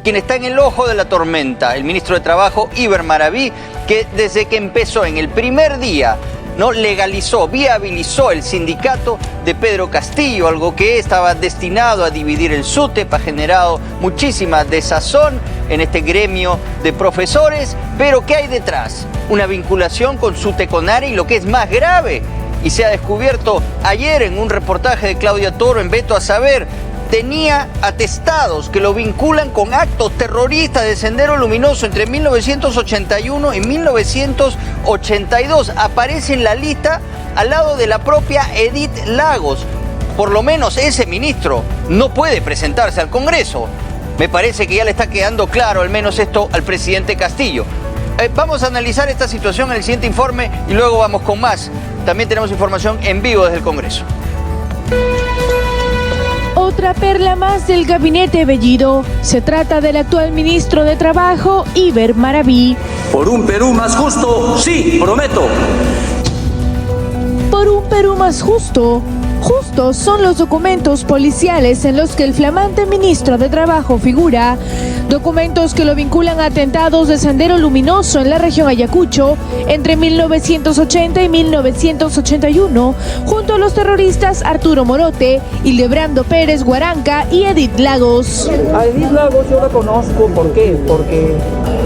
quien está en el ojo de la tormenta, el ministro de Trabajo, Iber Maraví, que desde que empezó en el primer día, ¿no?, legalizó, viabilizó el sindicato de Pedro Castillo, algo que estaba destinado a dividir el SUTEP, ha generado muchísima desazón en este gremio de profesores, pero ¿qué hay detrás? Una vinculación con SUTECONARE y lo que es más grave, y se ha descubierto ayer en un reportaje de Claudia Toro en Veto a Saber, tenía atestados que lo vinculan con actos terroristas de Sendero Luminoso entre 1981 y 1982. Aparece en la lista al lado de la propia Edith Lagos. Por lo menos ese ministro no puede presentarse al Congreso. Me parece que ya le está quedando claro al menos esto al presidente Castillo. Vamos a analizar esta situación en el siguiente informe y luego vamos con más. También tenemos información en vivo desde el Congreso. Otra perla más del gabinete Bellido. Se trata del actual ministro de Trabajo, Iber Maraví. Por un Perú más justo, sí, prometo. Por un Perú más justo. Justos son los documentos policiales en los que el flamante ministro de Trabajo figura. Documentos que lo vinculan a atentados de Sendero Luminoso en la región Ayacucho entre 1980 y 1981, junto a los terroristas Arturo Morote, Hildebrando Pérez Guaranca y Edith Lagos. A Edith Lagos yo la conozco, ¿por qué? Porque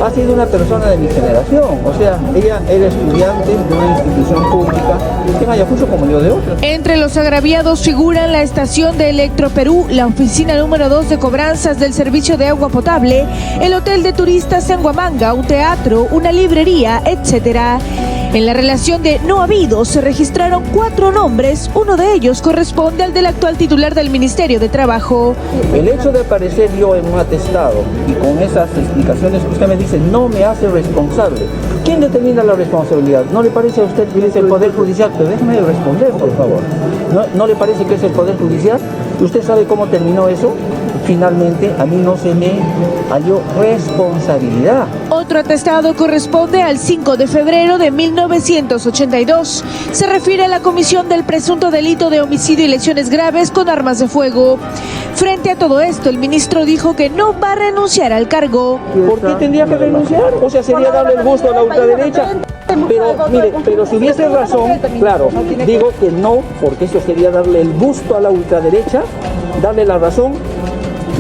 ha sido una persona de mi generación, o sea, ella era estudiante de una institución pública en Ayacucho como yo de otras. Entre los agraviados figuran la estación de Electroperú, la oficina número 2 de cobranzas del servicio de agua potable, el hotel de turistas en Huamanga, un teatro, una librería, etc. En la relación de no habido se registraron 4 nombres, uno de ellos corresponde al del actual titular del Ministerio de Trabajo. El hecho de aparecer yo en un atestado y con esas explicaciones que usted me dice no me hace responsable. ¿Quién determina la responsabilidad? ¿No le parece a usted que es el Poder Judicial? Pero déjeme responder, por favor. ¿No le parece que es el Poder Judicial? ¿Usted sabe cómo terminó eso? Finalmente, a mí no se me halló responsabilidad. Otro atestado corresponde al 5 de febrero de 1982. Se refiere a la comisión del presunto delito de homicidio y lesiones graves con armas de fuego. Frente a todo esto, el ministro dijo que no va a renunciar al cargo. ¿Por qué tendría que renunciar? O sea, sería darle el gusto a la ultraderecha. Pero, mire, pero si hubiese razón, claro, digo que no, porque eso sería darle el gusto a la ultraderecha, darle la razón,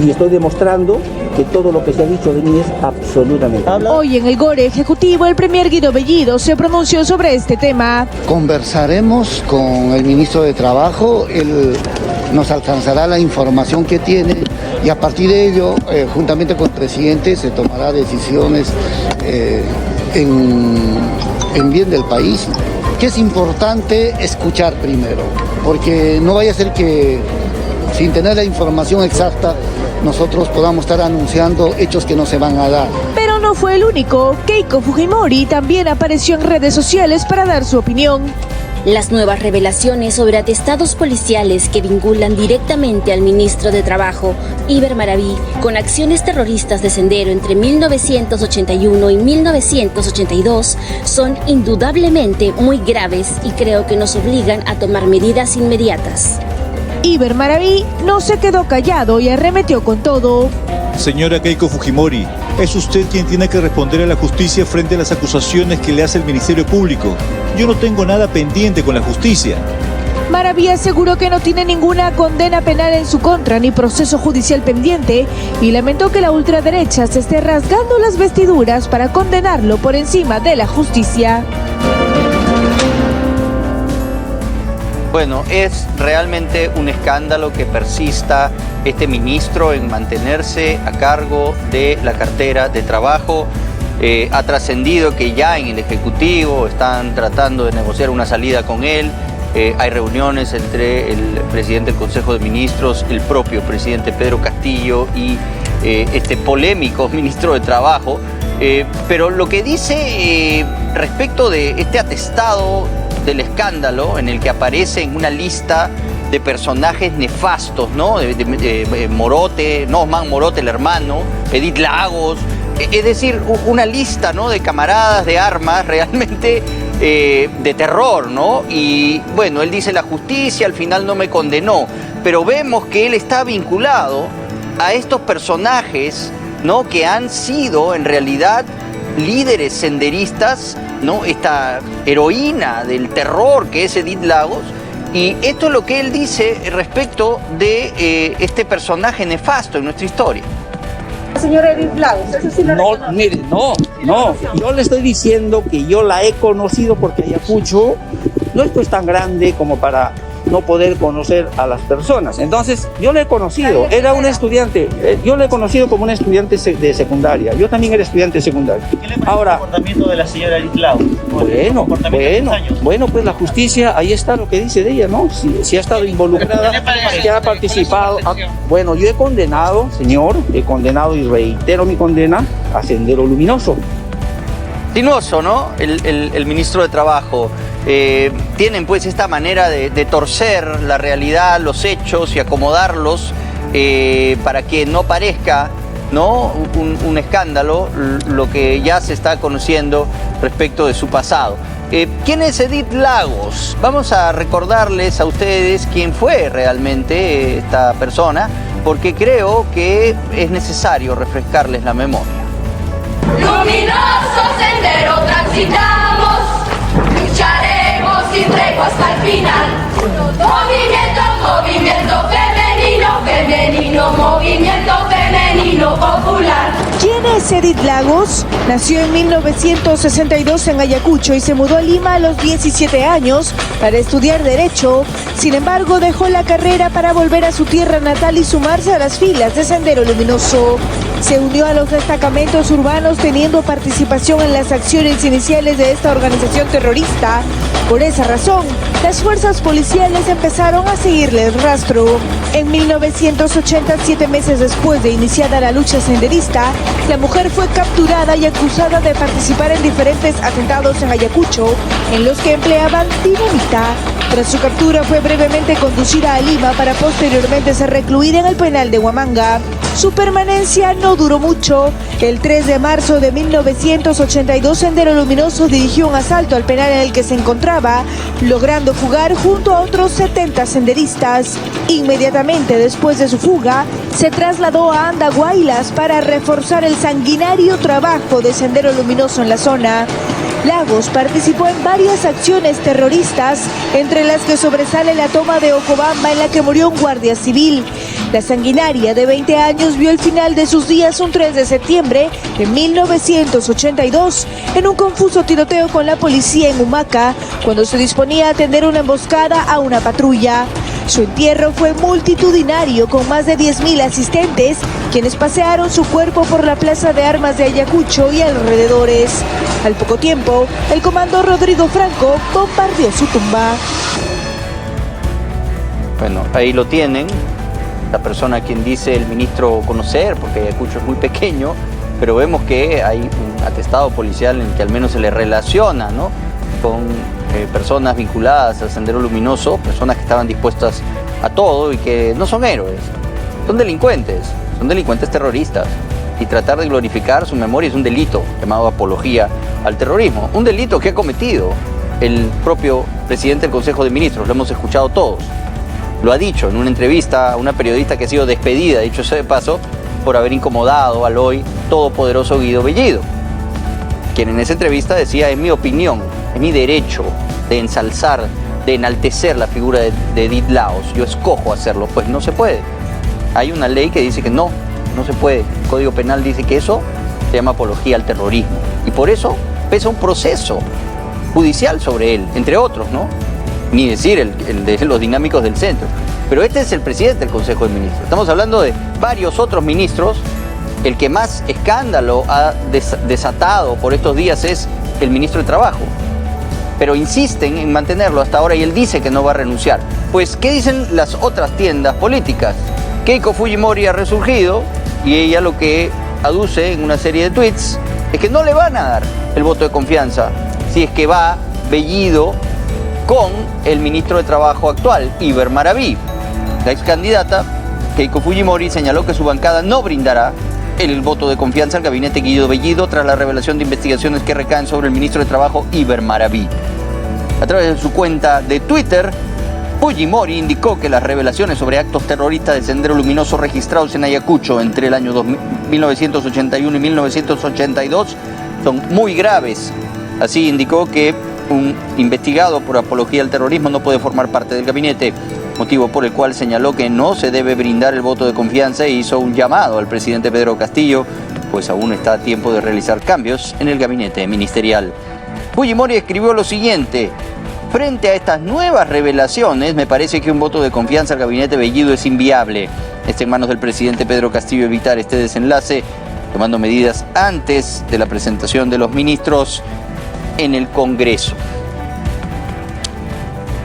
y estoy demostrando que todo lo que se ha dicho de mí es absolutamente. Hoy en el GORE Ejecutivo, el premier Guido Bellido se pronunció sobre este tema. Conversaremos con el ministro de Trabajo, él nos alcanzará la información que tiene y a partir de ello, juntamente con el presidente, se tomará decisiones en bien del país, que es importante escuchar primero, porque no vaya a ser que sin tener la información exacta nosotros podamos estar anunciando hechos que no se van a dar. Pero no fue el único. Keiko Fujimori también apareció en redes sociales para dar su opinión. Las nuevas revelaciones sobre atestados policiales que vinculan directamente al ministro de Trabajo, Iber Maraví, con acciones terroristas de Sendero entre 1981 y 1982 son indudablemente muy graves y creo que nos obligan a tomar medidas inmediatas. Iber Maraví no se quedó callado y arremetió con todo. Señora Keiko Fujimori, es usted quien tiene que responder a la justicia frente a las acusaciones que le hace el Ministerio Público. Yo no tengo nada pendiente con la justicia. Maraví aseguró que no tiene ninguna condena penal en su contra ni proceso judicial pendiente y lamentó que la ultraderecha se esté rasgando las vestiduras para condenarlo por encima de la justicia. Bueno, es realmente un escándalo que persista este ministro en mantenerse a cargo de la cartera de trabajo. Ha trascendido que ya en el Ejecutivo están tratando de negociar una salida con él. Hay reuniones entre el presidente del Consejo de Ministros, el propio presidente Pedro Castillo y este polémico ministro de Trabajo. Pero lo que dice respecto de este atestado del escándalo en el que aparece en una lista de personajes nefastos, ¿no? Morote, Osman Morote, el hermano, Edith Lagos, es decir, una lista, ¿no?, de camaradas de armas realmente de terror, ¿no? Y bueno, él dice la justicia al final no me condenó, pero vemos que él está vinculado a estos personajes ¿no?, que han sido en realidad líderes senderistas, ¿no?, esta heroína del terror que es Edith Lagos. Y esto es lo que él dice respecto de este personaje nefasto en nuestra historia. Señora Edith Lagos, eso sí lo reconoce. Mire, no, yo le estoy diciendo que yo la he conocido porque Ayacucho no es pues tan grande como para no poder conocer a las personas. Entonces, yo le he conocido, era un estudiante, yo le he conocido como un estudiante de secundaria, yo también era estudiante de secundaria. ¿Qué le parece Ahora, el comportamiento de la señora Edith Lagos? Bueno, pues la justicia, ahí está lo que dice de ella, ¿no? Si ha estado involucrada, si ha participado. Bueno, yo he condenado, señor, y reitero mi condena a Sendero Luminoso. Sinuoso, ¿no? El ministro de Trabajo. Tienen pues esta manera de torcer la realidad, los hechos y acomodarlos para que no parezca, ¿no?, un escándalo lo que ya se está conociendo respecto de su pasado. ¿Quién es Edith Lagos? Vamos a recordarles a ustedes quién fue realmente esta persona, porque creo que es necesario refrescarles la memoria. Luminoso sendero transitamos, lucharemos sin tregua hasta el final. Movimiento femenino, movimiento femenino popular. ¿Quién es Edith Lagos? Nació en 1962 en Ayacucho y se mudó a Lima a los 17 años para estudiar Derecho. Sin embargo, dejó la carrera para volver a su tierra natal y sumarse a las filas de Sendero Luminoso. Se unió a los destacamentos urbanos teniendo participación en las acciones iniciales de esta organización terrorista. Por esa razón, las fuerzas policiales empezaron a seguirle el rastro. En 1980, 7 meses después de iniciada la lucha senderista, la mujer fue capturada y acusada de participar en diferentes atentados en Ayacucho, en los que empleaban dinamita. Tras su captura fue brevemente conducida a Lima para posteriormente ser recluida en el penal de Huamanga. Su permanencia no duró mucho. El 3 de marzo de 1982, Sendero Luminoso dirigió un asalto al penal en el que se encontraba, logrando fugar junto a otros 70 senderistas. Inmediatamente después de su fuga, se trasladó a Andahuaylas para reforzar el sanguinario trabajo de Sendero Luminoso en la zona. Lagos participó en varias acciones terroristas, entre las que sobresale la toma de Ocobamba en la que murió un guardia civil. La sanguinaria de 20 años vio el final de sus días un 3 de septiembre de 1982 en un confuso tiroteo con la policía en Humaca, cuando se disponía a atender una emboscada a una patrulla. Su entierro fue multitudinario, con más de 10.000 asistentes, quienes pasearon su cuerpo por la Plaza de Armas de Ayacucho y alrededores. Al poco tiempo, el comando Rodrigo Franco bombardeó su tumba. Bueno, ahí lo tienen. La persona a quien dice el ministro conocer, porque Ayacucho es muy pequeño, pero vemos que hay un atestado policial en que al menos se le relaciona, ¿no?, con personas vinculadas al Sendero Luminoso, personas que estaban dispuestas a todo y que no son héroes, son delincuentes terroristas, y tratar de glorificar su memoria es un delito llamado apología al terrorismo, un delito que ha cometido el propio presidente del Consejo de Ministros, lo hemos escuchado todos. Lo ha dicho en una entrevista a una periodista que ha sido despedida, dicho sea de paso, por haber incomodado al hoy todopoderoso Guido Bellido, quien en esa entrevista decía: es mi opinión, es mi derecho de ensalzar, de enaltecer la figura de Edith Lagos, yo escojo hacerlo. Pues no se puede. Hay una ley que dice que no se puede. El Código Penal dice que eso se llama apología al terrorismo, y por eso pesa un proceso judicial sobre él, entre otros, ¿no? Ni decir el de los dinámicos del centro. Pero este es el presidente del Consejo de Ministros. Estamos hablando de varios otros ministros. El que más escándalo ha desatado por estos días es el ministro de Trabajo. Pero insisten en mantenerlo hasta ahora y él dice que no va a renunciar. Pues, ¿qué dicen las otras tiendas políticas? Keiko Fujimori ha resurgido y ella lo que aduce en una serie de tweets es que no le van a dar el voto de confianza si es que va Bellido con el ministro de Trabajo actual, Iber Maraví. La ex candidata Keiko Fujimori señaló que su bancada no brindará el voto de confianza al gabinete Guido Bellido tras la revelación de investigaciones que recaen sobre el ministro de Trabajo, Iber Maraví. A través de su cuenta de Twitter, Fujimori indicó que las revelaciones sobre actos terroristas de Sendero Luminoso registrados en Ayacucho entre el año 1981 y 1982 son muy graves. Así indicó que un investigado por apología al terrorismo no puede formar parte del gabinete, motivo por el cual señaló que no se debe brindar el voto de confianza e hizo un llamado al presidente Pedro Castillo, pues aún está a tiempo de realizar cambios en el gabinete ministerial. Fujimori escribió lo siguiente: frente a estas nuevas revelaciones, me parece que un voto de confianza al gabinete Bellido es inviable. Está en manos del presidente Pedro Castillo evitar este desenlace, tomando medidas antes de la presentación de los ministros en el Congreso.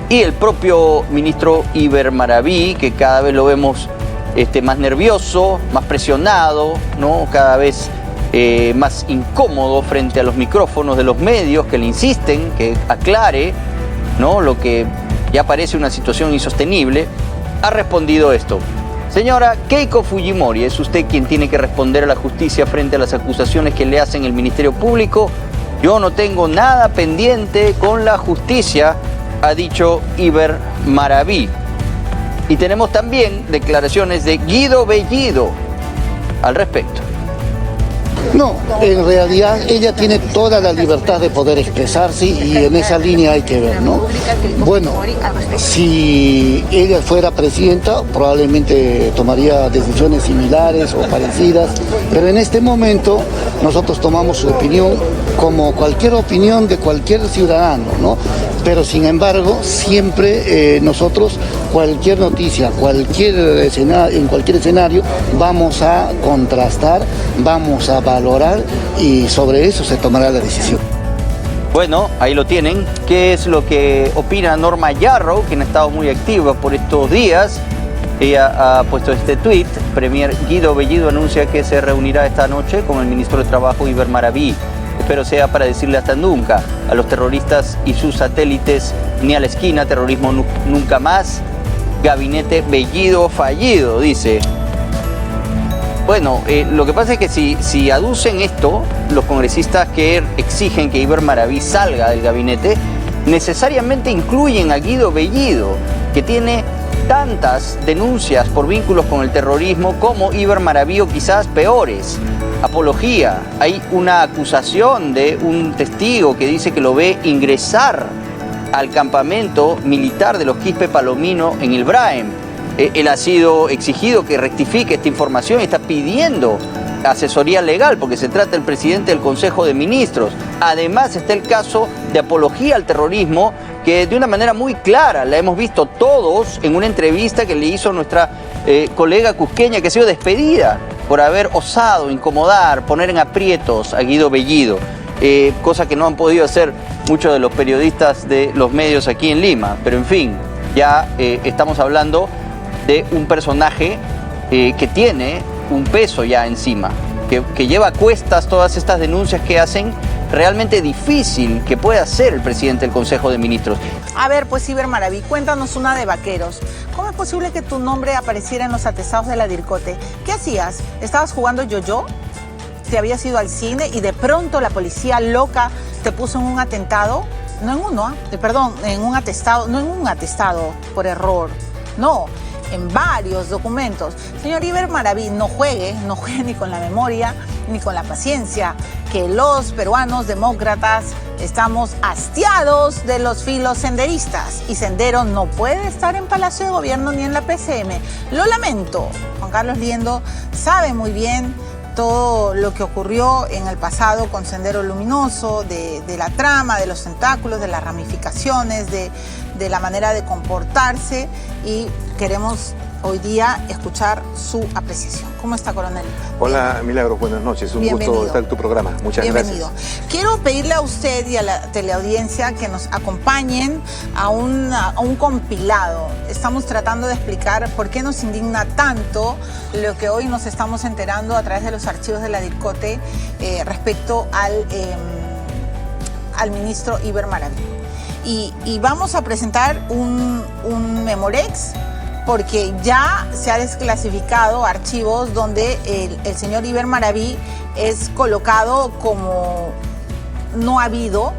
Y el propio ministro Iber Maraví, que cada vez lo vemos más nervioso, más presionado, ¿no? Cada vez más incómodo frente a los micrófonos de los medios que le insisten que aclare, ¿no?, lo que ya parece una situación insostenible, ha respondido esto: señora Keiko Fujimori, es usted quien tiene que responder a la justicia frente a las acusaciones que le hacen el Ministerio Público. Yo no tengo nada pendiente con la justicia, ha dicho Iber Maraví. Y tenemos también declaraciones de Guido Bellido al respecto. No, en realidad ella tiene toda la libertad de poder expresarse y en esa línea hay que ver, ¿no? Bueno, si ella fuera presidenta, probablemente tomaría decisiones similares o parecidas, pero en este momento nosotros tomamos su opinión como cualquier opinión de cualquier ciudadano, ¿no? Pero sin embargo, siempre nosotros, cualquier noticia, en cualquier escenario, vamos a contrastar, vamos a valorar y sobre eso se tomará la decisión. Bueno, ahí lo tienen. ¿Qué es lo que opina Norma Yarrow, quien ha estado muy activa por estos días? Ella ha puesto este tuit: Premier Guido Bellido anuncia que se reunirá esta noche con el ministro de Trabajo Iber Maraví. Espero sea para decirle hasta nunca a los terroristas y sus satélites, ni a la esquina, terrorismo nunca más, gabinete Bellido fallido, dice. Bueno, lo que pasa es que si aducen esto, los congresistas que exigen que Iber Maraví salga del gabinete, necesariamente incluyen a Guido Bellido, que tiene tantas denuncias por vínculos con el terrorismo como Iber Maraví, o quizás peores. Apología, hay una acusación de un testigo que dice que lo ve ingresar al campamento militar de los Quispe Palomino en el Braem. Él ha sido exigido que rectifique esta información y está pidiendo asesoría legal porque se trata del presidente del Consejo de Ministros. Además está el caso de apología al terrorismo, que de una manera muy clara la hemos visto todos en una entrevista que le hizo nuestra colega cusqueña, que ha sido despedida por haber osado incomodar, poner en aprietos a Guido Bellido, cosa que no han podido hacer muchos de los periodistas de los medios aquí en Lima. Pero en fin, ya estamos hablando de un personaje que tiene un peso ya encima, que lleva a cuestas todas estas denuncias que hacen realmente difícil que pueda ser el presidente del Consejo de Ministros. A ver, pues Iber Maraví, cuéntanos una de vaqueros. ¿Cómo es posible que tu nombre apareciera en los atestados de la DIRCOTE? ¿Qué hacías? ¿Estabas jugando yo-yo? ¿Te habías ido al cine y de pronto la policía loca te puso en un atentado? No en uno, perdón, en un atestado, no en un atestado por error, no, en varios documentos. Señor Iber Maraví, no juegue ni con la memoria ni con la paciencia, que los peruanos demócratas estamos hastiados de los filos senderistas y Sendero no puede estar en Palacio de Gobierno ni en la PCM. Lo lamento. Juan Carlos Liendo sabe muy bien todo lo que ocurrió en el pasado con Sendero Luminoso, de la trama, de los tentáculos, de las ramificaciones, de la manera de comportarse, y queremos hoy día escuchar su apreciación. ¿Cómo está, coronel? Hola, Milagros, buenas noches. Un gusto estar en tu programa. Muchas Bienvenido. gracias. Quiero pedirle a usted y a la teleaudiencia que nos acompañen a un compilado. Estamos tratando de explicar por qué nos indigna tanto lo que hoy nos estamos enterando a través de los archivos de la DIRCOTE respecto al ministro Iber Maraví. Y vamos a presentar un memorex, porque ya se ha desclasificado archivos donde el señor Iber Maraví es colocado como no habido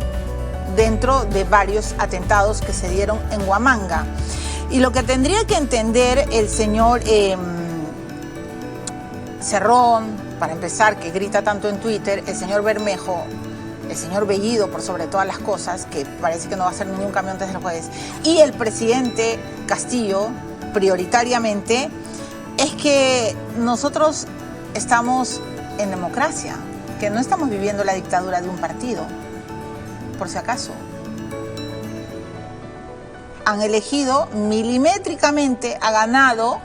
dentro de varios atentados que se dieron en Huamanga. Y lo que tendría que entender el señor Cerrón, para empezar, que grita tanto en Twitter, el señor Bermejo, el señor Bellido, por sobre todas las cosas, que parece que no va a hacer ningún cambio antes del jueves, y el presidente Castillo, prioritariamente, es que nosotros estamos en democracia, que no estamos viviendo la dictadura de un partido, por si acaso. Han elegido milimétricamente, ha ganado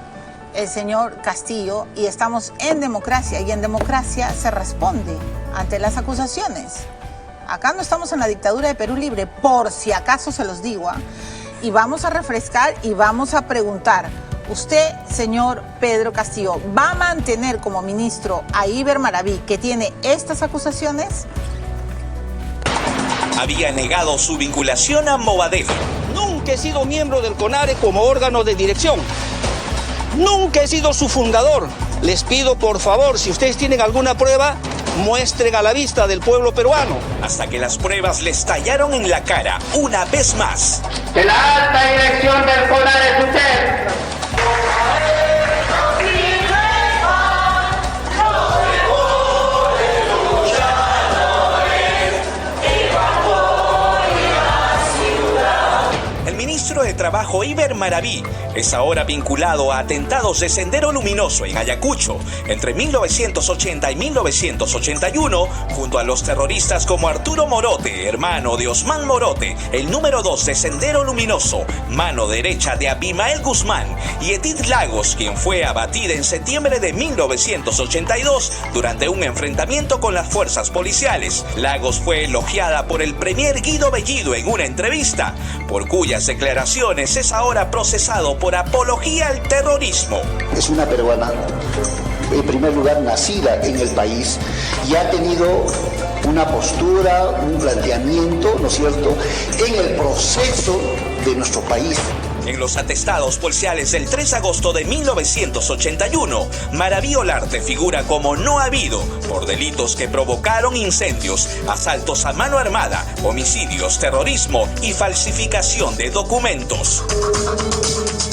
el señor Castillo y estamos en democracia, y en democracia se responde ante las acusaciones. Acá no estamos en la dictadura de Perú Libre, por si acaso se los digo, y vamos a refrescar y vamos a preguntar. Usted, señor Pedro Castillo, ¿va a mantener como ministro a Iber Maraví, que tiene estas acusaciones? Había negado su vinculación a Movadef. Nunca he sido miembro del CONARE como órgano de dirección. Nunca he sido su fundador. Les pido, por favor, si ustedes tienen alguna prueba, muestren a la vista del pueblo peruano. Hasta que las pruebas les tallaron en la cara una vez más. Que la alta dirección del CONARE es usted. El ministro de Trabajo Iber Maraví es ahora vinculado a atentados de Sendero Luminoso en Ayacucho entre 1980 y 1981, junto a los terroristas como Arturo Morote, hermano de Osman Morote, el número 2 de Sendero Luminoso, mano derecha de Abimael Guzmán, y Edith Lagos, quien fue abatida en septiembre de 1982 durante un enfrentamiento con las fuerzas policiales. Lagos fue elogiada por el premier Guido Bellido en una entrevista, por cuyas declaraciones es ahora procesado por apología al terrorismo. Es una peruana, en primer lugar nacida en el país, y ha tenido una postura, un planteamiento, ¿no es cierto?, en el proceso de nuestro país. En los atestados policiales del 3 de agosto de 1981, Maraví Olarte figura como no habido por delitos que provocaron incendios, asaltos a mano armada, homicidios, terrorismo y falsificación de documentos.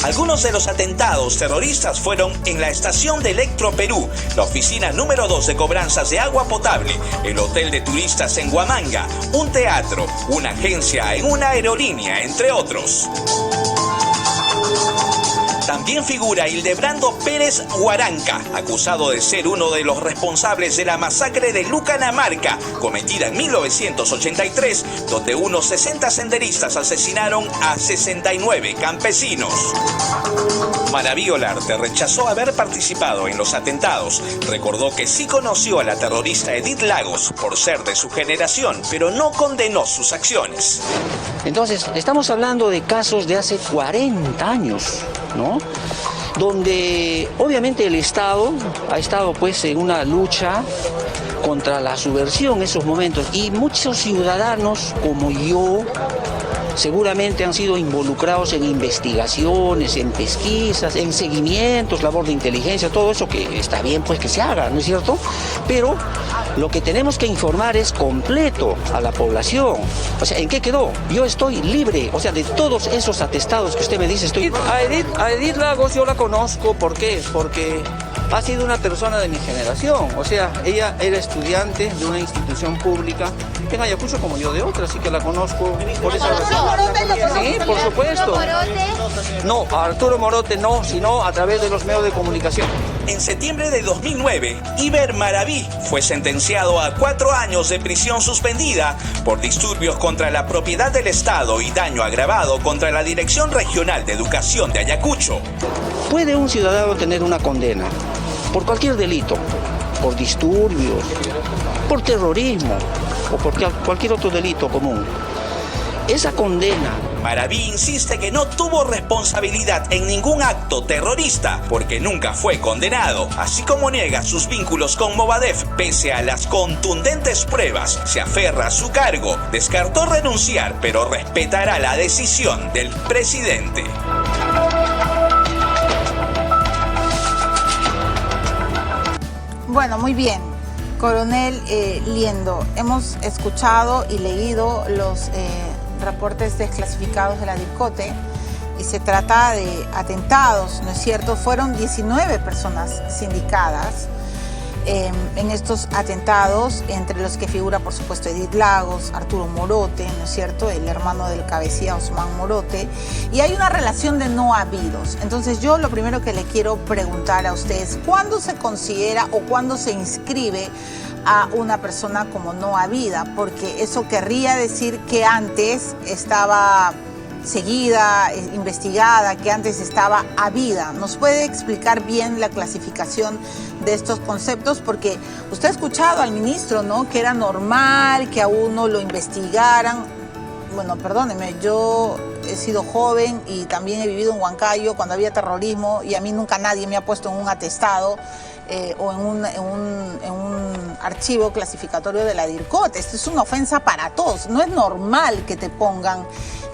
Algunos de los atentados terroristas fueron en la estación de Electro Perú, la oficina número 2 de cobranzas de agua potable, el hotel de turistas en Huamanga, un teatro, una agencia en una aerolínea, entre otros. También figura Hildebrando Pérez Huaranca, acusado de ser uno de los responsables de la masacre de Lucanamarca, cometida en 1983, donde unos 60 senderistas asesinaron a 69 campesinos. Maraví Olarte rechazó haber participado en los atentados. Recordó que sí conoció a la terrorista Edith Lagos por ser de su generación, pero no condenó sus acciones. Entonces, estamos hablando de casos de hace 40 años, ¿no? Donde obviamente el Estado ha estado pues en una lucha contra la subversión en esos momentos, y muchos ciudadanos como yo seguramente han sido involucrados en investigaciones, en pesquisas, en seguimientos, labor de inteligencia, todo eso que está bien pues que se haga, ¿no es cierto? Pero lo que tenemos que informar es completo a la población. O sea, ¿en qué quedó? Yo estoy libre, o sea, de todos esos atestados que usted me dice, estoy... A Edith Lagos yo la conozco, ¿por qué? Porque ha sido una persona de mi generación, o sea, ella era estudiante de una institución pública en Ayacucho como yo de otra, así que la conozco por esa razón. Sí, por supuesto. No, a Arturo Morote no, sino a través de los medios de comunicación. En septiembre de 2009, Iber Maraví fue sentenciado a 4 años de prisión suspendida por disturbios contra la propiedad del Estado y daño agravado contra la Dirección Regional de Educación de Ayacucho. ¿Puede un ciudadano tener una condena por cualquier delito, por disturbios, por terrorismo o por cualquier otro delito común? Esa condena... Maraví insiste que no tuvo responsabilidad en ningún acto terrorista porque nunca fue condenado, así como niega sus vínculos con Movadef pese a las contundentes pruebas. Se aferra a su cargo, descartó renunciar, pero respetará la decisión del presidente. Bueno, muy bien. Coronel Liendo, hemos escuchado y leído los reportes desclasificados de la DIRCOTE, y se trata de atentados, ¿no es cierto? Fueron 19 personas sindicadas en estos atentados, entre los que figura, por supuesto, Edith Lagos, Arturo Morote, ¿no es cierto?, el hermano del cabecilla Osman Morote, y hay una relación de no habidos. Entonces yo lo primero que le quiero preguntar a ustedes, ¿cuándo se considera o cuándo se inscribe a una persona como no habida? Porque eso querría decir que antes estaba seguida, investigada, que antes estaba habida. ¿Nos puede explicar bien la clasificación de estos conceptos? Porque usted ha escuchado al ministro, ¿no?, que era normal que a uno lo investigaran. Bueno, perdóneme, yo he sido joven y también he vivido en Huancayo cuando había terrorismo y a mí nunca nadie me ha puesto en un atestado o en un archivo clasificatorio de la DIRCOTE. Esto es una ofensa para todos. No es normal que te pongan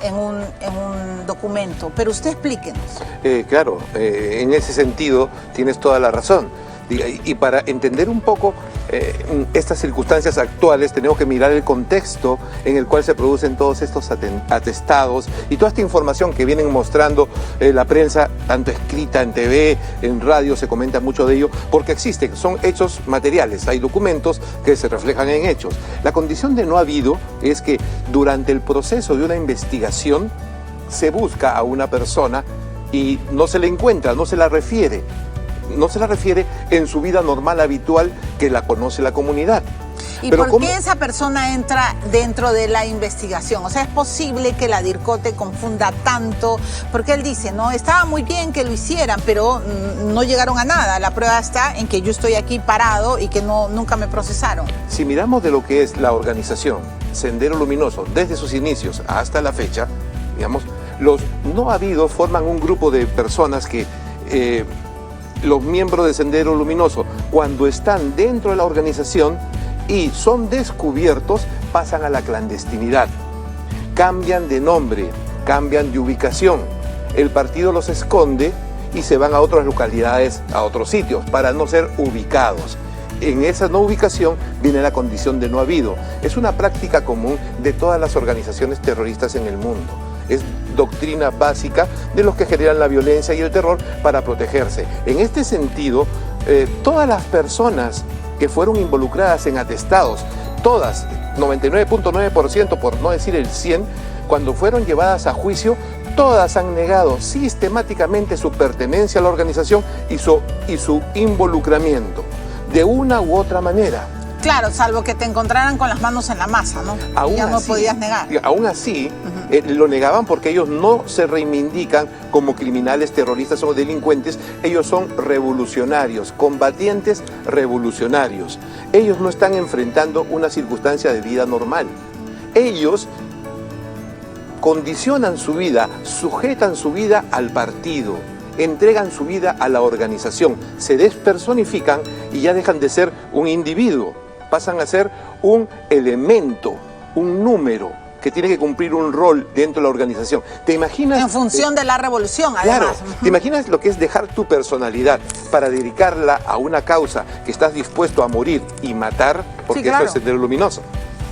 en un documento, pero usted explíquenos. Claro, en ese sentido tienes toda la razón. Y para entender un poco estas circunstancias actuales tenemos que mirar el contexto en el cual se producen todos estos atestados y toda esta información que vienen mostrando la prensa, tanto escrita en TV, en radio, se comenta mucho de ello, porque existen, son hechos materiales, hay documentos que se reflejan en hechos. La condición de no habido es que durante el proceso de una investigación se busca a una persona y no se le encuentra, no se la refiere en su vida normal, habitual, que la conoce la comunidad. ¿Y por qué esa persona entra dentro de la investigación? O sea, ¿es posible que la DIRCOTE confunda tanto? Porque él dice, no, estaba muy bien que lo hicieran, pero no llegaron a nada. La prueba está en que yo estoy aquí parado y que nunca me procesaron. Si miramos de lo que es la organización Sendero Luminoso, desde sus inicios hasta la fecha, digamos, los no habidos forman un grupo de personas que los miembros de Sendero Luminoso, cuando están dentro de la organización y son descubiertos, pasan a la clandestinidad. Cambian de nombre, cambian de ubicación. El partido los esconde y se van a otras localidades, a otros sitios, para no ser ubicados. En esa no ubicación viene la condición de no habido. Es una práctica común de todas las organizaciones terroristas en el mundo. Es doctrina básica de los que generan la violencia y el terror para protegerse. En este sentido, todas las personas que fueron involucradas en atestados, todas, 99.9%, por no decir el 100%, cuando fueron llevadas a juicio, todas han negado sistemáticamente su pertenencia a la organización y su involucramiento, de una u otra manera. Claro, salvo que te encontraran con las manos en la masa, ¿no? Ya no podías negar. Aún así, lo negaban porque ellos no se reivindican como criminales, terroristas o delincuentes. Ellos son revolucionarios, combatientes revolucionarios. Ellos no están enfrentando una circunstancia de vida normal. Ellos condicionan su vida, sujetan su vida al partido, entregan su vida a la organización, se despersonifican y ya dejan de ser un individuo. Pasan a ser un elemento, un número que tiene que cumplir un rol dentro de la organización. ¿Te imaginas? En función de la revolución, además. Claro, ¿te imaginas lo que es dejar tu personalidad para dedicarla a una causa que estás dispuesto a morir y matar? Porque sí, claro, eso es Sendero Luminoso.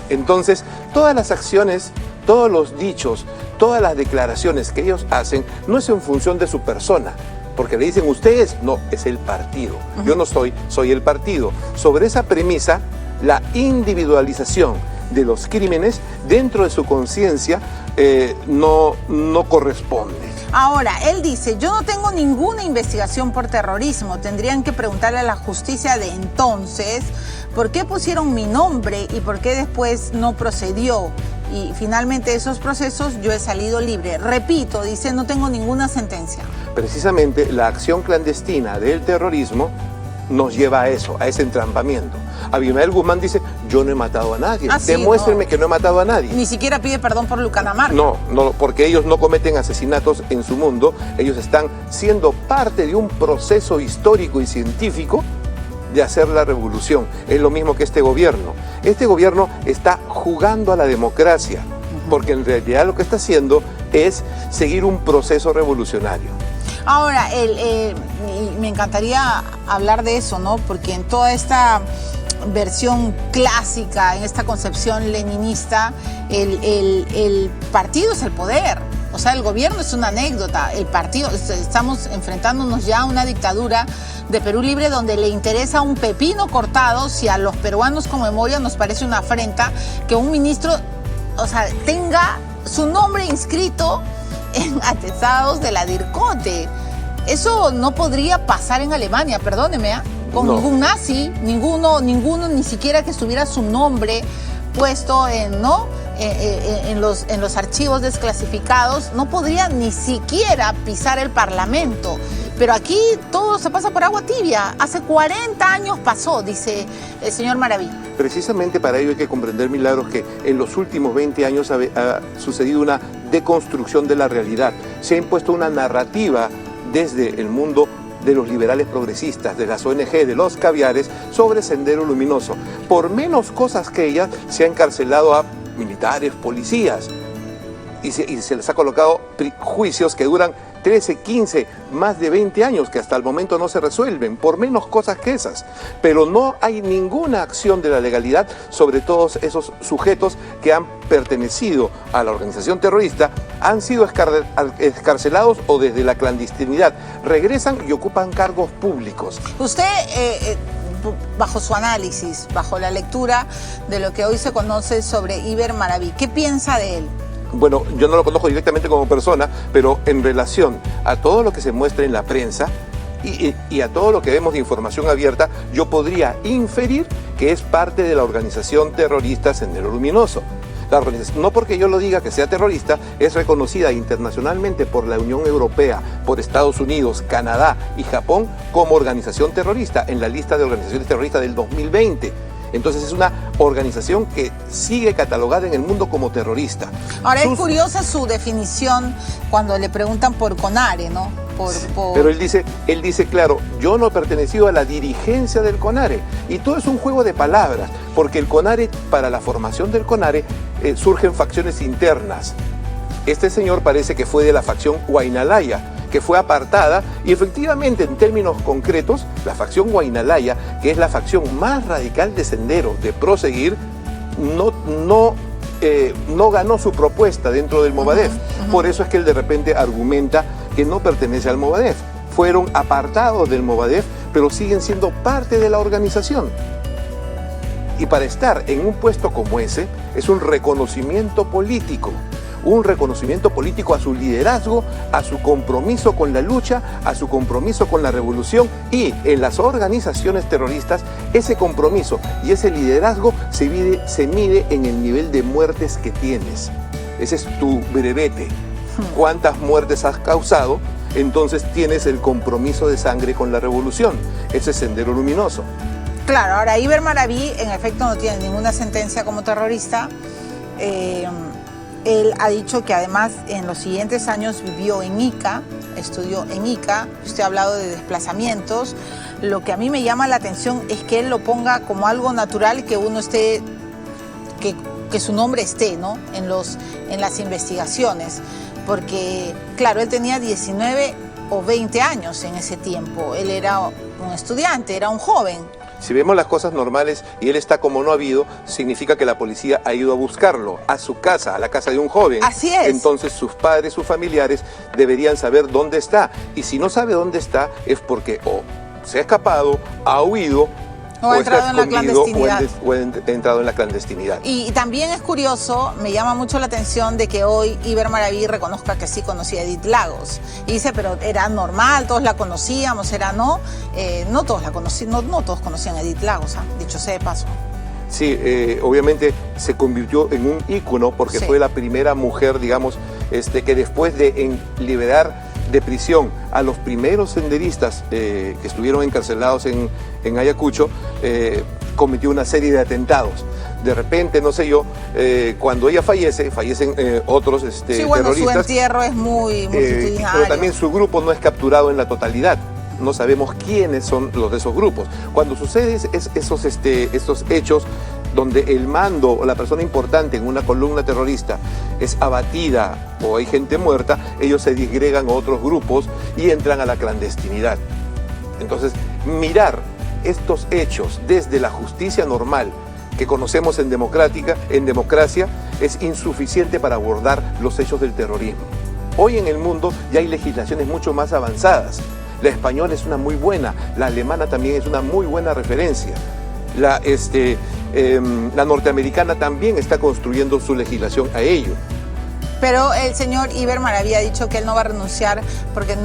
Entonces, todas las acciones, todos los dichos, todas las declaraciones que ellos hacen no es en función de su persona. Porque le dicen ustedes, no, es el partido. Yo no soy el partido. Sobre esa premisa, la individualización de los crímenes dentro de su conciencia no corresponde. Ahora, él dice, yo no tengo ninguna investigación por terrorismo. Tendrían que preguntarle a la justicia de entonces por qué pusieron mi nombre y por qué después no procedió. Y finalmente de esos procesos yo he salido libre. Repito, dice, no tengo ninguna sentencia. Precisamente la acción clandestina del terrorismo nos lleva a eso, a ese entrampamiento. Abimael Guzmán dice, yo no he matado a nadie. Demuéstrenme que no he matado a nadie. Ni siquiera pide perdón por Lucanamarca. No, porque ellos no cometen asesinatos en su mundo. Ellos están siendo parte de un proceso histórico y científico de hacer la revolución. Es lo mismo que este gobierno. Este gobierno está jugando a la democracia, porque en realidad lo que está haciendo es seguir un proceso revolucionario. Ahora, me encantaría hablar de eso, ¿no? Porque en toda esta versión clásica, en esta concepción leninista, el partido es el poder. O sea, el gobierno es una anécdota, el partido, estamos enfrentándonos ya a una dictadura de Perú Libre donde le interesa un pepino cortado si a los peruanos con memoria nos parece una afrenta que un ministro, o sea, tenga su nombre inscrito en atestados de la DIRCOTE. Eso no podría pasar en Alemania, perdóneme, con ningún nazi, ninguno, ni siquiera que estuviera su nombre puesto en los archivos desclasificados, no podría ni siquiera pisar el Parlamento. Pero aquí todo se pasa por agua tibia. Hace 40 años pasó, dice el señor Maraví. Precisamente para ello hay que comprender, Milagros, que en los últimos 20 años ha sucedido una deconstrucción de la realidad. Se ha impuesto una narrativa desde el mundo de los liberales progresistas, de las ONG, de los caviares, sobre Sendero Luminoso. Por menos cosas que ellas, se ha encarcelado a militares, policías, y se les ha colocado juicios que duran 13, 15, más de 20 años, que hasta el momento no se resuelven, por menos cosas que esas. Pero no hay ninguna acción de la legalidad sobre todos esos sujetos que han pertenecido a la organización terrorista, han sido escarcelados o desde la clandestinidad regresan y ocupan cargos públicos. Usted, bajo su análisis, bajo la lectura de lo que hoy se conoce sobre Iber Maraví, ¿qué piensa de él? Bueno, yo no lo conozco directamente como persona, pero en relación a todo lo que se muestra en la prensa y a todo lo que vemos de información abierta, yo podría inferir que es parte de la organización terrorista Sendero Luminoso. La organización, no porque yo lo diga que sea terrorista, es reconocida internacionalmente por la Unión Europea, por Estados Unidos, Canadá y Japón como organización terrorista en la lista de organizaciones terroristas del 2020. Entonces es una organización que sigue catalogada en el mundo como terrorista. Ahora es curiosa su definición cuando le preguntan por CONARE, ¿no? Pero él dice, claro, yo no he pertenecido a la dirigencia del CONARE. Y todo es un juego de palabras, porque el CONARE, para la formación del CONARE, surgen facciones internas. Este señor parece que fue de la facción Huaynalaya, que fue apartada, y efectivamente, en términos concretos, la facción Huaynalaya, que es la facción más radical de Sendero, de proseguir, no ganó su propuesta dentro del Movadef. Por eso es que él de repente argumenta que no pertenece al Movadef. Fueron apartados del Movadef, pero siguen siendo parte de la organización. Y para estar en un puesto como ese, es un reconocimiento político. Un reconocimiento político a su liderazgo, a su compromiso con la lucha, a su compromiso con la revolución, y en las organizaciones terroristas ese compromiso y ese liderazgo se mide en el nivel de muertes que tienes. Ese es tu brevete. ¿Cuántas muertes has causado? Entonces tienes el compromiso de sangre con la revolución. Ese es Sendero Luminoso. Claro, ahora Iber Maraví en efecto no tiene ninguna sentencia como terrorista. Él ha dicho que además en los siguientes años vivió en Ica, estudió en Ica. Usted ha hablado de desplazamientos. Lo que a mí me llama la atención es que él lo ponga como algo natural, que uno esté, que su nombre esté, ¿no? en las investigaciones. Porque, claro, él tenía 19 o 20 años en ese tiempo. Él era un estudiante, era un joven. Si vemos las cosas normales y él está como no habido, significa que la policía ha ido a buscarlo a su casa, a la casa de un joven. Así es. Entonces sus padres, sus familiares deberían saber dónde está. Y si no sabe dónde está, es porque o se ha escapado, ha huido, o ha entrado en la clandestinidad. O ha entrado en la clandestinidad. Y también es curioso, me llama mucho la atención de que hoy Iber Maraví reconozca que sí conocía a Edith Lagos. Y dice, pero era normal, todos la conocíamos, no todos la conocían, no todos conocían a Edith Lagos, dicho sea de paso. Sí, obviamente se convirtió en un ícono porque fue la primera mujer, digamos, que después de liberar de prisión a los primeros senderistas que estuvieron encarcelados en Ayacucho, cometió una serie de atentados. De repente, no sé yo, cuando ella fallecen otros terroristas. Su entierro es muy multitudinario. Pero también su grupo no es capturado en la totalidad. No sabemos quiénes son los de esos grupos. Cuando suceden esos hechos donde el mando o la persona importante en una columna terrorista es abatida o hay gente muerta, ellos se disgregan a otros grupos y entran a la clandestinidad. Entonces, mirar estos hechos desde la justicia normal que conocemos en democracia es insuficiente para abordar los hechos del terrorismo. Hoy en el mundo ya hay legislaciones mucho más avanzadas. La española es una muy buena, la alemana también es una muy buena referencia. La norteamericana también está construyendo su legislación a ello. Pero el señor Iber Maraví ha dicho que él no va a renunciar porque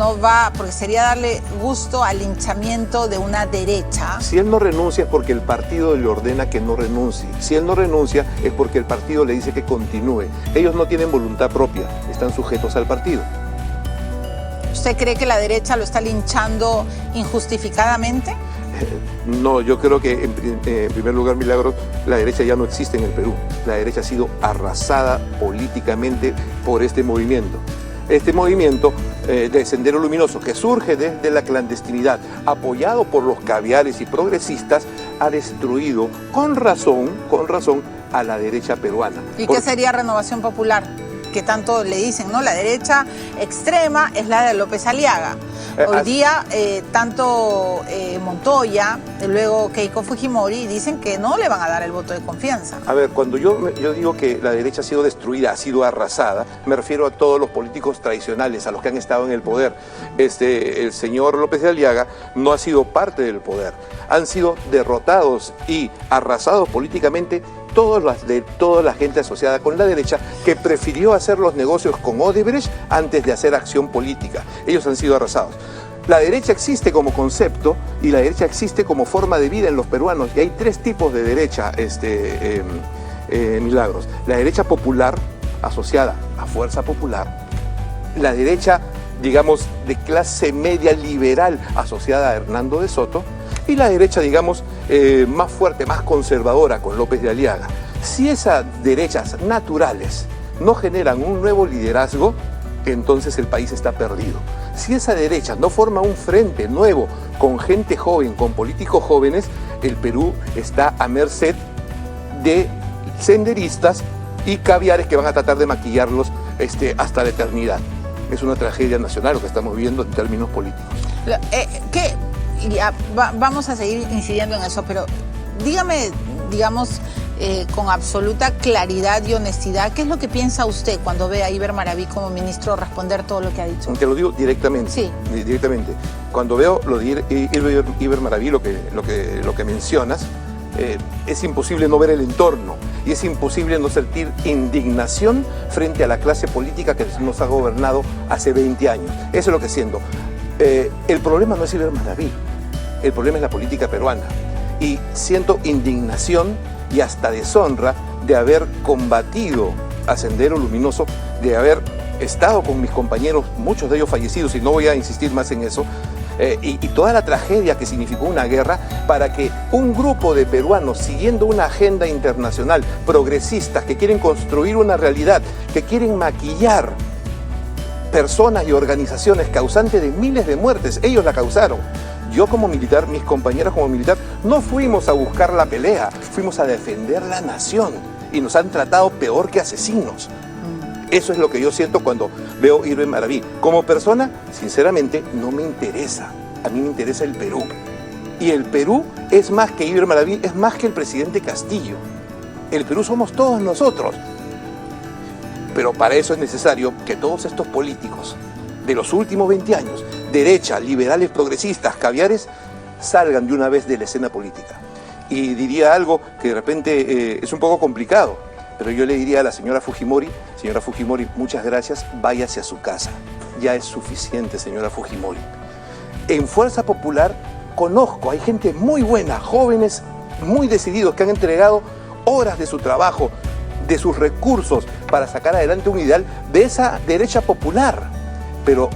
sería darle gusto al linchamiento de una derecha. Si él no renuncia es porque el partido le ordena que no renuncie. Si él no renuncia es porque el partido le dice que continúe. Ellos no tienen voluntad propia, están sujetos al partido. ¿Usted cree que la derecha lo está linchando injustificadamente? No, yo creo que en primer lugar, Milagros, la derecha ya no existe en el Perú. La derecha ha sido arrasada políticamente por este movimiento. Este movimiento de Sendero Luminoso, que surge desde la clandestinidad, apoyado por los caviares y progresistas, ha destruido con razón a la derecha peruana. ¿Y qué sería Renovación Popular? Que tanto le dicen, ¿no? La derecha extrema es la de López Aliaga. Hoy día, tanto Montoya, luego Keiko Fujimori, dicen que no le van a dar el voto de confianza. A ver, cuando yo digo que la derecha ha sido destruida, ha sido arrasada, me refiero a todos los políticos tradicionales, a los que han estado en el poder. El señor López Aliaga no ha sido parte del poder. Han sido derrotados y arrasados políticamente toda la gente asociada con la derecha que prefirió hacer los negocios con Odebrecht antes de hacer acción política. Ellos han sido arrasados. La derecha existe como concepto y la derecha existe como forma de vida en los peruanos. Y hay tres tipos de derecha, Milagros. La derecha popular, asociada a Fuerza Popular. La derecha, digamos, de clase media liberal, asociada a Hernando de Soto. Y la derecha, digamos, más fuerte, más conservadora, con López de Aliaga. Si esas derechas naturales no generan un nuevo liderazgo, entonces el país está perdido. Si esa derecha no forma un frente nuevo con gente joven, con políticos jóvenes, el Perú está a merced de senderistas y caviares que van a tratar de maquillarlos hasta la eternidad. Es una tragedia nacional lo que estamos viviendo en términos políticos. Vamos a seguir incidiendo en eso, pero dígame, digamos, con absoluta claridad y honestidad, ¿qué es lo que piensa usted cuando ve a Iber Maraví como ministro responder todo lo que ha dicho? Te lo digo directamente. Sí. Directamente. Cuando veo lo de Iber Maraví, lo que mencionas, es imposible no ver el entorno y es imposible no sentir indignación frente a la clase política que nos ha gobernado hace 20 años. Eso es lo que siento. El problema no es Iber Maraví, el problema es la política peruana. Y siento indignación y hasta deshonra de haber combatido a Sendero Luminoso, de haber estado con mis compañeros, muchos de ellos fallecidos, y no voy a insistir más en eso, y toda la tragedia que significó una guerra para que un grupo de peruanos, siguiendo una agenda internacional, progresistas, que quieren construir una realidad, que quieren maquillar personas y organizaciones causantes de miles de muertes, ellos la causaron. Yo como militar, mis compañeros como militar, no fuimos a buscar la pelea, fuimos a defender la nación y nos han tratado peor que asesinos. Eso es lo que yo siento cuando veo a Iber Maraví. Como persona, sinceramente, no me interesa. A mí me interesa el Perú. Y el Perú es más que Iber Maraví, es más que el presidente Castillo. El Perú somos todos nosotros. Pero para eso es necesario que todos estos políticos de los últimos 20 años, derecha, liberales, progresistas, caviares, salgan de una vez de la escena política. Y diría algo que de repente es un poco complicado, pero yo le diría a la señora Fujimori, muchas gracias, váyase a su casa. Ya es suficiente, señora Fujimori. En Fuerza Popular conozco, hay gente muy buena, jóvenes muy decididos que han entregado horas de su trabajo, de sus recursos para sacar adelante un ideal de esa derecha popular. Pero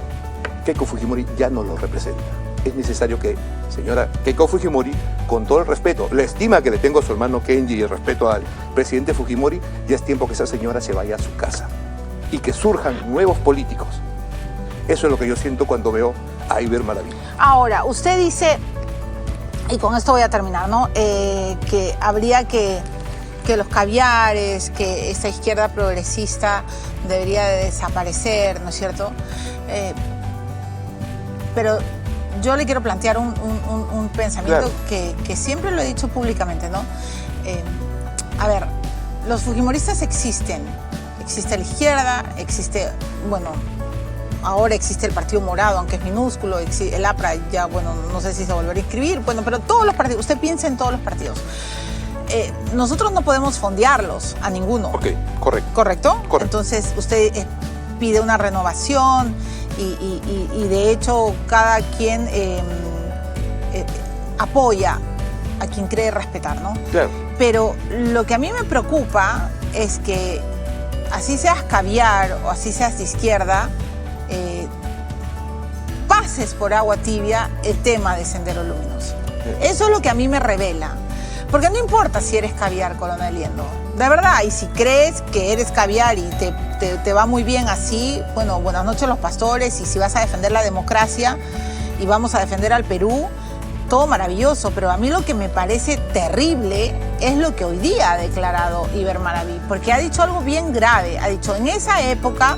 Keiko Fujimori ya no lo representa. Es necesario que, señora Keiko Fujimori, con todo el respeto, la estima que le tengo a su hermano Kenji y el respeto al presidente Fujimori, ya es tiempo que esa señora se vaya a su casa y que surjan nuevos políticos. Eso es lo que yo siento cuando veo a Iber Maraví. Ahora, usted dice, y con esto voy a terminar, ¿no? Que habría que los caviares, que esta izquierda progresista debería de desaparecer, ¿no es cierto? Pero yo le quiero plantear un pensamiento que siempre lo he dicho públicamente, ¿no? A ver, los fujimoristas existen. Existe la izquierda, existe, bueno, ahora existe el Partido Morado, aunque es minúsculo, el APRA ya, bueno, no sé si se volverá a inscribir, bueno, pero todos los partidos, usted piensa en todos los partidos. Nosotros no podemos fondearlos a ninguno. Ok, correcto. ¿Correcto? Correcto. Entonces, usted pide una renovación y de hecho cada quien apoya a quien cree respetar, ¿no? Claro. Pero lo que a mí me preocupa es que así seas caviar o así seas de izquierda, pases por agua tibia el tema de Sendero Luminoso. Eso es lo que a mí me revela. Porque no importa si eres caviar, coronel Liendo. De verdad, y si crees que eres caviar y te va muy bien así, bueno, buenas noches los pastores, y si vas a defender la democracia y vamos a defender al Perú, todo maravilloso, pero a mí lo que me parece terrible es lo que hoy día ha declarado Iber Maraví, porque ha dicho algo bien grave. Ha dicho, en esa época,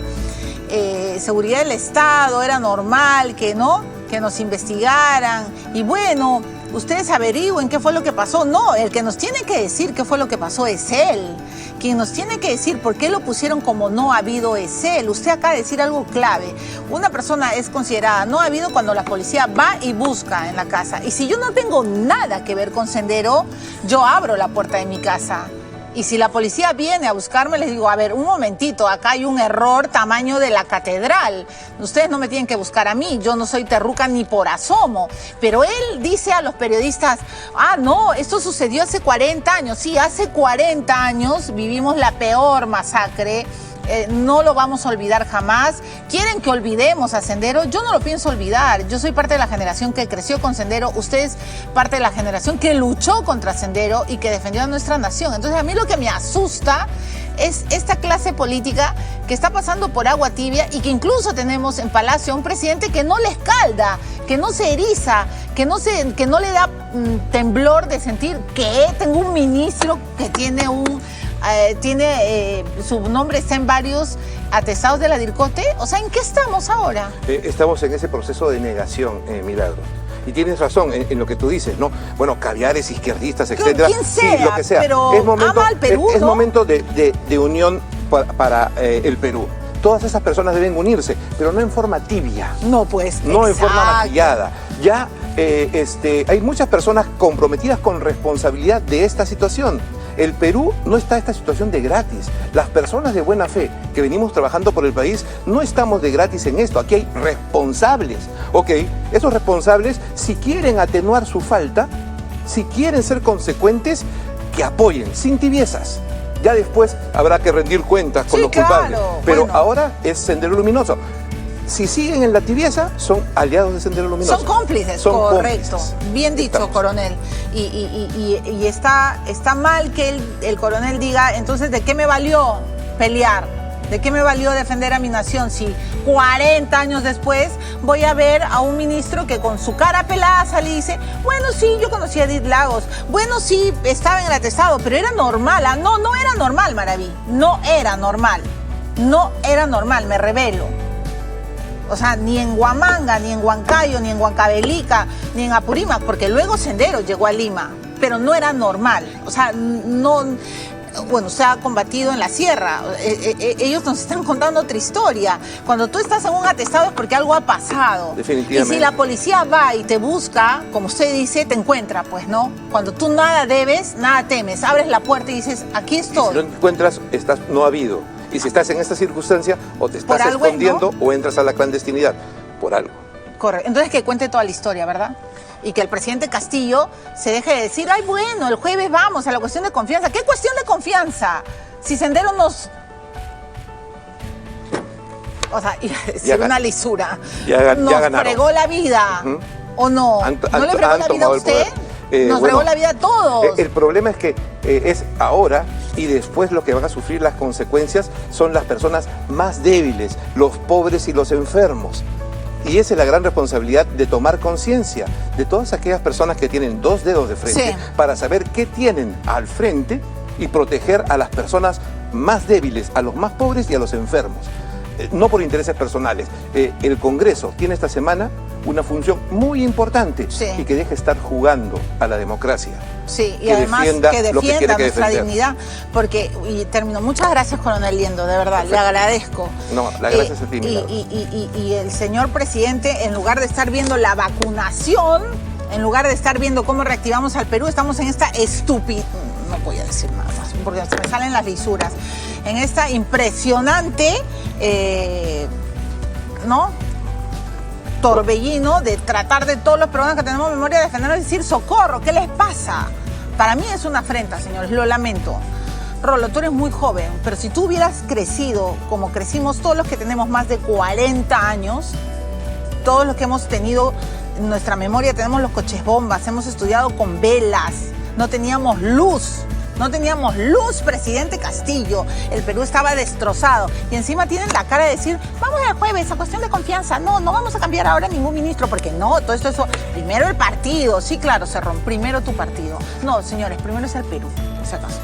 seguridad del Estado, era normal que nos investigaran, y bueno, ustedes averigüen qué fue lo que pasó. No, el que nos tiene que decir qué fue lo que pasó es él. Quien nos tiene que decir por qué lo pusieron como no habido es él. Usted acaba de decir algo clave. Una persona es considerada no habido cuando la policía va y busca en la casa. Y si yo no tengo nada que ver con Sendero, yo abro la puerta de mi casa. Y si la policía viene a buscarme, les digo, a ver, un momentito, acá hay un error tamaño de la catedral. Ustedes no me tienen que buscar a mí, yo no soy terruca ni por asomo. Pero él dice a los periodistas, ah, no, esto sucedió hace 40 años. Sí, hace 40 años vivimos la peor masacre. No lo vamos a olvidar jamás. ¿Quieren que olvidemos a Sendero? Yo no lo pienso olvidar. Yo soy parte de la generación que creció con Sendero. Usted es parte de la generación que luchó contra Sendero y que defendió a nuestra nación. Entonces, a mí lo que me asusta es esta clase política que está pasando por agua tibia y que incluso tenemos en Palacio a un presidente que no le escalda, que no se eriza, que no le da temblor de sentir que tengo un ministro que tiene su nombre está en varios atestados de la DIRCOTE. O sea, ¿en qué estamos ahora? Estamos en ese proceso de negación, Milagros. Y tienes razón en lo que tú dices, ¿no? Bueno, caviares, izquierdistas, etcétera. Quien sea, sí, lo que sea. pero ama al Perú, es ¿no? momento de unión para el Perú. Todas esas personas deben unirse, pero no en forma tibia. No, pues, no exacto. En forma maquillada. Ya hay muchas personas comprometidas con responsabilidad de esta situación. El Perú no está en esta situación de gratis. Las personas de buena fe que venimos trabajando por el país no estamos de gratis en esto. Aquí hay responsables. Ok, esos responsables, si quieren atenuar su falta, si quieren ser consecuentes, que apoyen, sin tibiezas. Ya después habrá que rendir cuentas con los culpables. Pero bueno, ahora es Sendero Luminoso. Si siguen en la tibieza, son aliados de Sendero Luminoso. Son cómplices, correcto. Bien dicho, coronel. Y está mal que el coronel diga, entonces, ¿de qué me valió pelear? ¿De qué me valió defender a mi nación si 40 años después voy a ver a un ministro que con su cara pelada sale y dice, bueno, sí, yo conocí a Edith Lagos, bueno, sí, estaba en el atestado, pero era normal? No, no era normal, Maraví, no era normal, me revelo. O sea, ni en Huamanga, ni en Huancayo, ni en Huancavelica, ni en Apurímac, porque luego Sendero llegó a Lima, pero no era normal. O sea, no... Bueno, se ha combatido en la sierra. Ellos nos están contando otra historia. Cuando tú estás en un atestado es porque algo ha pasado. Definitivamente. Y si la policía va y te busca, como usted dice, te encuentra, pues, ¿no? Cuando tú nada debes, nada temes. Abres la puerta y dices, aquí estoy. Y si no te encuentras, estás no habido. Y si estás en esta circunstancia, o te estás escondiendo, ¿no? O entras a la clandestinidad. Por algo. Correcto. Entonces que cuente toda la historia, ¿verdad? Y que el presidente Castillo se deje de decir, ay, bueno, el jueves vamos a la cuestión de confianza. ¿Qué cuestión de confianza? Si Sendero nos... O sea, iba a decir una lisura. Nos fregó la vida. ¿O no? ¿No le fregó la vida a usted? Nos fregó la vida a todos. El problema es que es ahora y después lo que van a sufrir las consecuencias son las personas más débiles, los pobres y los enfermos. Y esa es la gran responsabilidad de tomar conciencia de todas aquellas personas que tienen dos dedos de frente para saber qué tienen al frente y proteger a las personas más débiles, a los más pobres y a los enfermos. No por intereses personales. El Congreso tiene esta semana una función muy importante y que deje estar jugando a la democracia. Sí, y que además que lo que tiene defienda que nuestra defender. dignidad, porque, y termino, muchas gracias, coronel Liendo, de verdad, le agradezco. No, la gracia es a ti, Milagro. Y el señor presidente, en lugar de estar viendo la vacunación, en lugar de estar viendo cómo reactivamos al Perú, estamos en esta estúpida, no voy a decir nada más, porque se me salen las lisuras, en esta impresionante, torbellino de tratar de todos los problemas que tenemos en memoria de defendernos y decir socorro, ¿qué les pasa? Para mí es una afrenta, señores, lo lamento. Rolo, tú eres muy joven, pero si tú hubieras crecido como crecimos todos los que tenemos más de 40 años, todos los que hemos tenido en nuestra memoria, tenemos los coches bombas, hemos estudiado con velas, no teníamos luz. No teníamos luz, presidente Castillo. El Perú estaba destrozado. Y encima tienen la cara de decir, vamos el jueves, a cuestión de confianza. No vamos a cambiar ahora ningún ministro, porque no, todo esto, eso. Primero el partido. Sí, claro, Cerrón, primero tu partido. No, señores, primero es el Perú, por si acaso.